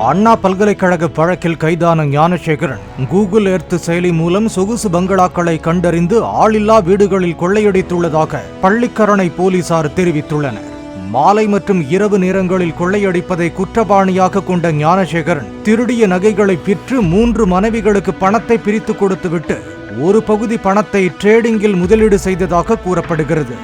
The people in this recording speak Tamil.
அண்ணா பல்கலைக்கழக வழக்கில் கைதான ஞானசேகரன் கூகுள் எர்த் செயலி மூலம் சொகுசு பங்களாக்களை கண்டறிந்து ஆளில்லா வீடுகளில் கொள்ளையடித்துள்ளதாக பள்ளிக்கரணை போலீசார் தெரிவித்துள்ளனர். மாலை மற்றும் இரவு நேரங்களில் கொள்ளையடிப்பதை குற்றபாணியாக கொண்ட ஞானசேகரன் திருடிய நகைகளை விற்று 3 மனைவிகளுக்கு பணத்தை பிரித்து கொடுத்துவிட்டு ஒரு பகுதி பணத்தை ட்ரேடிங்கில் முதலீடு செய்ததாக கூறப்படுகிறது.